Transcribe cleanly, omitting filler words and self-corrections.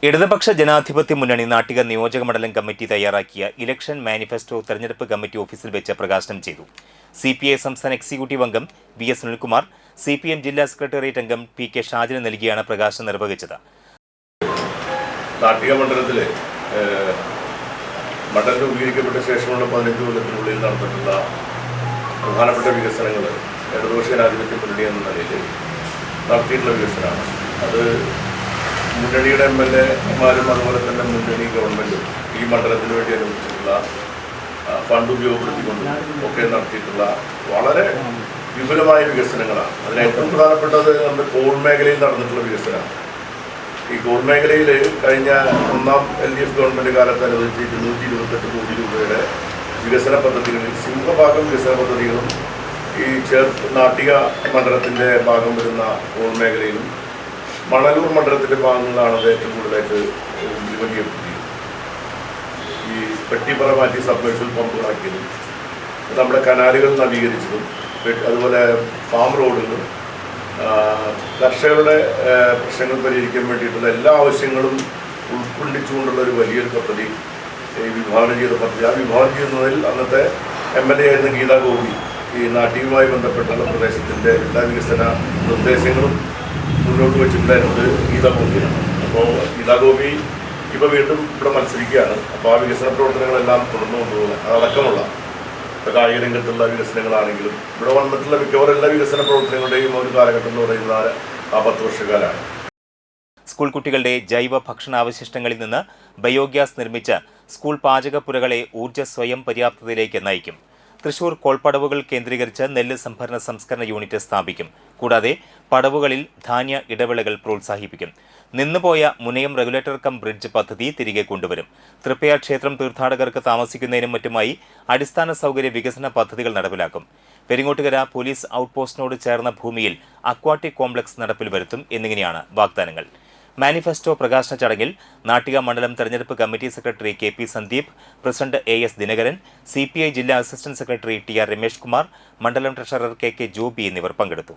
ഇടതുപക്ഷ ജനാധിപത്യ മുന്നണി നാട്ടിക നിയോജക മണ്ഡലം കമ്മിറ്റി തയ്യാറാക്കിയ ഇലക്ഷൻ മാനിഫെസ്റ്റോ തെരഞ്ഞെടുപ്പ് കമ്മിറ്റി ഓഫീസിൽ വെച്ച് പ്രകാശനം ചെയ്തു. CPI സംസ്ഥാന എക്സിക്യൂട്ടീവ് അംഗം VS സുനിൽകുമാർ, CPM ജില്ലാ സെക്രട്ടേറിയറ്റ് അംഗം PK ഷാജിന് നൽകിയാണ് പ്രകാശനം നിർവഹിച്ചത്. നാട്ടിക മണ്ഡലത്തിലെ മണ്ഡലം രൂപീകരിക്കപ്പെട്ട ശേഷമുള്ള 15 കൊല്ലത്തിനുള്ളിൽ നടന്നിട്ടുള്ള പ്രധാനപ്പെട്ട വികസനങ്ങൾ ഇടതുപക്ഷ ജനാധിപത്യ മുന്നണി എന്ന നിലയിൽ നടത്തിയിട്ടുള്ള വികസനമാണ്. അത് മുന്നണിയുടെ MLA-മാരും അതുപോലെ തന്നെ മുന്നണി ഗവൺമെൻറ്റും ഈ മണ്ഡലത്തിന് വേണ്ടി അനുവദിച്ചിട്ടുള്ള ഫണ്ട് ഉപയോഗപ്പെടുത്തിക്കൊണ്ട് ഒക്കെ നടത്തിയിട്ടുള്ള വളരെ വിപുലമായ വികസനങ്ങളാണ്. അതിന് ഏറ്റവും പ്രധാനപ്പെട്ടത് നമ്മുടെ കോൾ മേഖലയിൽ നടന്നിട്ടുള്ള വികസനമാണ്. ഈ കോൾ മേഖലയിൽ കഴിഞ്ഞ ഒന്നാം LDF ഗവൺമെൻറ് കാലത്ത് അനുവദിച്ച് 228 കോടി രൂപയുടെ വികസന പദ്ധതികളിൽ സിംഹഭാഗം വികസന പദ്ധതികളും ഈ നാട്ടിക മണ്ഡലത്തിൻ്റെ ഭാഗം വരുന്ന കോൾ മേഖലയിലും മണലൂർ മണ്ഡലത്തിൻ്റെ ഭാഗങ്ങളിലാണ് അത് ഏറ്റവും കൂടുതലായിട്ട് വിപണിയെടുത്തത്. ഈ പെട്ടിപ്പറ മാറ്റി സബ്മേഴ്ഷ്യൽ പമ്പുകളാക്കിയതും നമ്മുടെ കനാലുകൾ നവീകരിച്ചതും അതുപോലെ ഫാം റോഡുകളും കർഷകരുടെ പ്രശ്നങ്ങൾ പരിഹരിക്കാൻ വേണ്ടിയിട്ടുള്ള എല്ലാ ആവശ്യങ്ങളും ഉൾക്കൊള്ളിച്ചുകൊണ്ടുള്ള ഒരു വലിയൊരു പദ്ധതി വിഭാവനം ചെയ്ത പദ്ധതി. ആ വിഭാവനം ചെയ്യുന്നതിൽ അന്നത്തെ MLA ആയിരുന്ന ഗീതാ ഗോപി ഈ നാട്ടികയുമായി ബന്ധപ്പെട്ടുള്ള പ്രദേശത്തിൻ്റെ എല്ലാ വികസന നിർദ്ദേശങ്ങളും മുന്നോട്ട് വെച്ചിട്ടുണ്ടായിരുന്നത് ഗീതാ ഗോപിയാണ്. അപ്പോൾ ഗീതാ ഗോപി ഇപ്പോൾ വീണ്ടും ഇവിടെ മത്സരിക്കുകയാണ്. അപ്പോൾ ആ വികസന പ്രവർത്തനങ്ങളെല്ലാം തുടർന്നു കൊണ്ടുപോകുന്നത് അതടക്കമുള്ള കായിക രംഗത്തുള്ള വികസനങ്ങളാണെങ്കിലും ഇവിടെ വന്നിട്ടുള്ള മിക്കവാറും എല്ലാ വികസന പ്രവർത്തനങ്ങളുടെയും ഒരു കാലഘട്ടം എന്ന് പറയുന്നത് ആ 10 വർഷക്കാലമാണ്. സ്കൂൾ കുട്ടികളുടെ ജൈവ ഭക്ഷണാവശിഷ്ടങ്ങളിൽ നിന്ന് ബയോഗ്യാസ് നിർമ്മിച്ച സ്കൂൾ പാചകപ്പുരകളെ ഊർജ്ജ സ്വയം പര്യാപ്തതയിലേക്ക് നയിക്കും. തൃശൂർ കോൾപ്പടവുകൾ കേന്ദ്രീകരിച്ച് നെല്ല് സംഭരണ സംസ്കരണ യൂണിറ്റ് സ്ഥാപിക്കും. കൂടാതെ പടവുകളിൽ ധാന്യ ഇടവേളകൾ പ്രോത്സാഹിപ്പിക്കും. നിന്നുപോയ മുനയം റെഗുലേറ്റർ കം ബ്രിഡ്ജ് പദ്ധതി തിരികെ കൊണ്ടുവരും. തൃപ്പയാർ ക്ഷേത്രം തീർത്ഥാടകർക്ക് താമസിക്കുന്നതിനും മറ്റുമായി അടിസ്ഥാന സൗകര്യ വികസന പദ്ധതികൾ നടപ്പിലാക്കും. പെരിങ്ങോട്ടുകര പോലീസ് ഔട്ട്പോസ്റ്റിനോട് ചേർന്ന ഭൂമിയിൽ അക്വാട്ടിക് കോംപ്ലക്സ് നടപ്പിൽ വരുത്തും എന്നിങ്ങനെയാണ് വാഗ്ദാനങ്ങൾ. മാനിഫെസ്റ്റോ പ്രകാശന ചടങ്ങിൽ നാട്ടിക മണ്ഡലം തെരഞ്ഞെടുപ്പ് committee secretary KP Sandeep, president AS Dinakaran, CPI ജില്ലാ assistant secretary TR Ramesh Kumar, മണ്ഡലം ട്രഷറർ KK ജോബി എന്നിവർ പങ്കെടുത്തു.